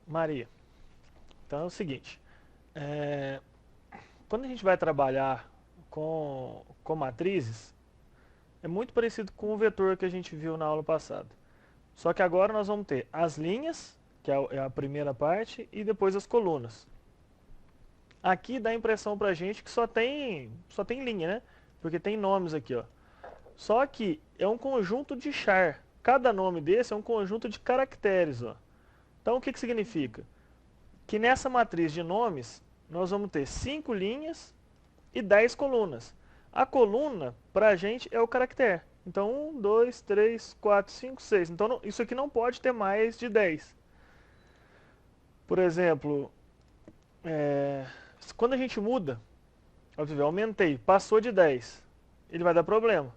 Maria, então é o seguinte, é, quando a gente vai trabalhar com matrizes, é muito parecido com o vetor que a gente viu na aula passada. Só que agora nós vamos ter as linhas, que é a primeira parte, e depois as colunas. Aqui dá a impressão pra gente que só tem linha, né? Porque tem nomes aqui, ó. Só que é um conjunto de char. Cada nome desse é um conjunto de caracteres, ó. Então o que significa? Que nessa matriz de nomes, nós vamos ter 5 linhas e 10 colunas. A coluna, pra gente, é o caractere. Então, 1, 2, 3, 4, 5, 6. Então, isso aqui não pode ter mais de 10. Por exemplo, é, quando a gente muda, eu aumentei, passou de 10, ele vai dar problema.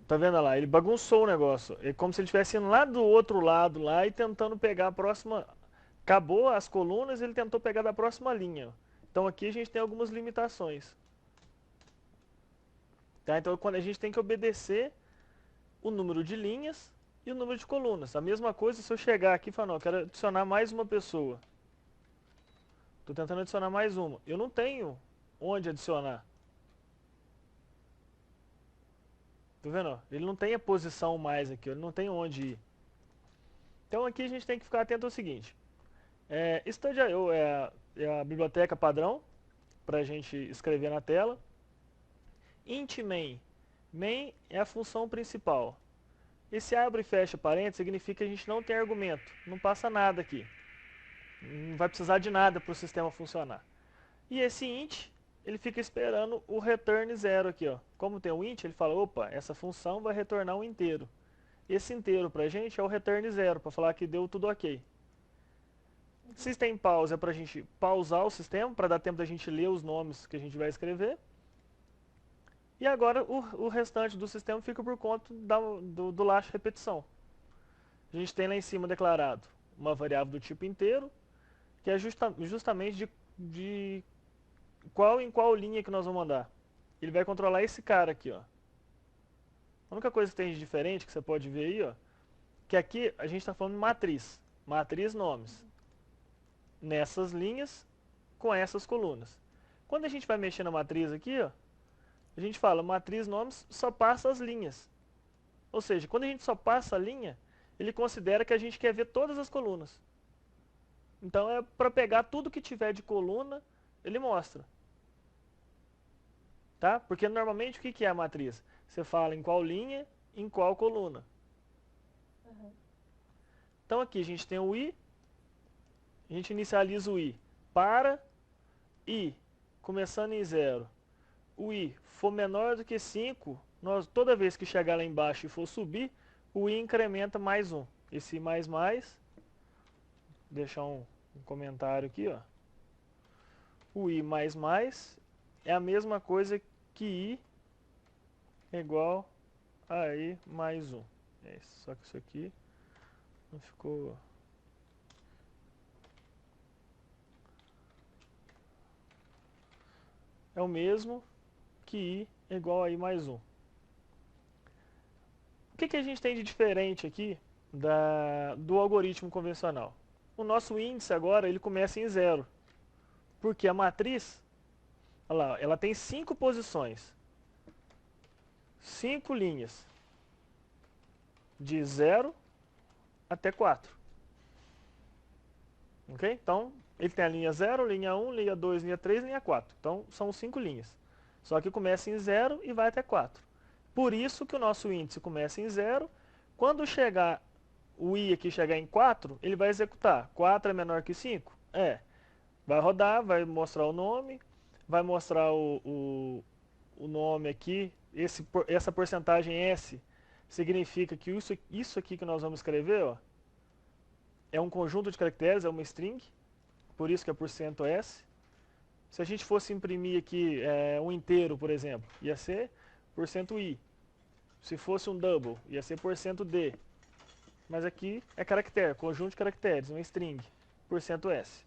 Tá vendo lá? Ele bagunçou o negócio. É como se ele estivesse indo lá do outro lado lá e tentando pegar a próxima. Acabou as colunas, ele tentou pegar da próxima linha. Então aqui a gente tem algumas limitações. Tá? Então quando a gente tem que obedecer o número de linhas e o número de colunas. A mesma coisa se eu chegar aqui e falar, não, eu quero adicionar mais uma pessoa. Estou tentando adicionar mais uma. Eu não tenho onde adicionar. Tá vendo? Ele não tem a posição mais aqui, ele não tem onde ir. Então aqui a gente tem que ficar atento ao seguinte. Studio.io é a biblioteca padrão para a gente escrever na tela. Int main. Main é a função principal. Esse abre e fecha parênteses significa que a gente não tem argumento, não passa nada aqui. Não vai precisar de nada para o sistema funcionar. E esse int, ele fica esperando o return zero aqui, ó. Como tem o int, ele fala, opa, essa função vai retornar um inteiro. Esse inteiro pra gente é o return zero, para falar que deu tudo ok. System pause é para a gente pausar o sistema, para dar tempo da gente ler os nomes que a gente vai escrever. E agora o restante do sistema fica por conta do laço repetição. A gente tem lá em cima declarado uma variável do tipo inteiro, que é justamente de qual em qual linha que nós vamos mandar. Ele vai controlar esse cara aqui, ó. A única coisa que tem de diferente, que você pode ver aí, ó, que aqui a gente está falando de matriz. Matriz nomes. Nessas linhas, com essas colunas. Quando a gente vai mexer na matriz aqui, ó, a gente fala matriz nomes só passa as linhas. Ou seja, quando a gente só passa a linha, ele considera que a gente quer ver todas as colunas. Então é para pegar tudo que tiver de coluna, ele mostra. Tá? Porque normalmente o que é a matriz? Você fala em qual linha, em qual coluna. Uhum. Então aqui a gente tem o i, a gente inicializa o i para i, começando em 0, o i for menor do que 5, toda vez que chegar lá embaixo e for subir, o i incrementa mais 1. Esse mais, deixar um comentário aqui, ó. O i mais é a mesma coisa que i é igual a i mais 1. Só que isso aqui não ficou... É o mesmo que i é igual a i mais 1. O que a gente tem de diferente aqui do algoritmo convencional? O nosso índice agora ele começa em 0. Porque a matriz, olha lá, ela tem 5 posições. 5 linhas. De 0 até 4. Ok? Então, ele tem a linha 0, linha 1, linha 2, linha 3, linha 4. Então, são 5 linhas. Só que começa em 0 e vai até 4. Por isso que o nosso índice começa em 0. Quando chegar o i aqui chegar em 4, ele vai executar. 4 é menor que 5? É. Vai rodar, vai mostrar o nome, vai mostrar o nome aqui. Essa porcentagem S significa que isso aqui que nós vamos escrever, ó, é um conjunto de caracteres, é uma string, por isso que é %S. Se a gente fosse imprimir aqui um inteiro, por exemplo, ia ser %i. Se fosse um double, ia ser %d. Mas aqui é caractere, conjunto de caracteres, uma string, %s.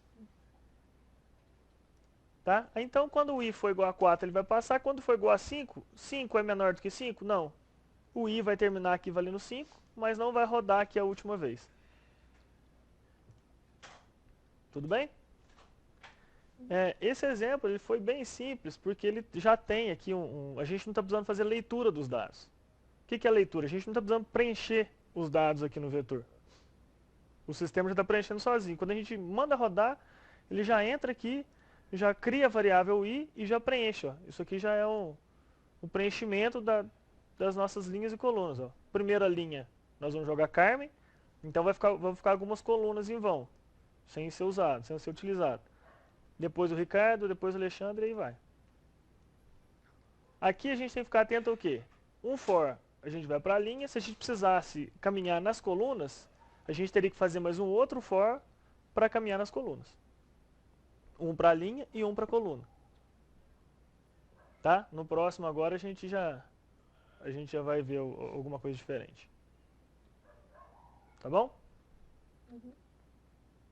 Tá? Então, quando o i for igual a 4, ele vai passar. Quando for igual a 5, 5 é menor do que 5? Não. O i vai terminar aqui valendo 5, mas não vai rodar aqui a última vez. Tudo bem? Esse exemplo ele foi bem simples, porque ele já tem aqui a gente não está precisando fazer leitura dos dados. O que é leitura? A gente não está precisando preencher os dados aqui no vetor. O sistema já está preenchendo sozinho. Quando a gente manda rodar, ele já entra aqui, já cria a variável i e já preenche. Ó. Isso aqui já é o preenchimento das nossas linhas e colunas. Ó. Primeira linha, nós vamos jogar Carmen, então vão ficar algumas colunas em vão, sem ser usado, sem ser utilizado. Depois o Ricardo, depois o Alexandre e aí vai. Aqui a gente tem que ficar atento ao quê? Um for, a gente vai para a linha. Se a gente precisasse caminhar nas colunas, a gente teria que fazer mais um outro for para caminhar nas colunas. Um para a linha e um para a coluna. Tá? No próximo agora a gente já vai ver alguma coisa diferente. Tá bom? Uhum.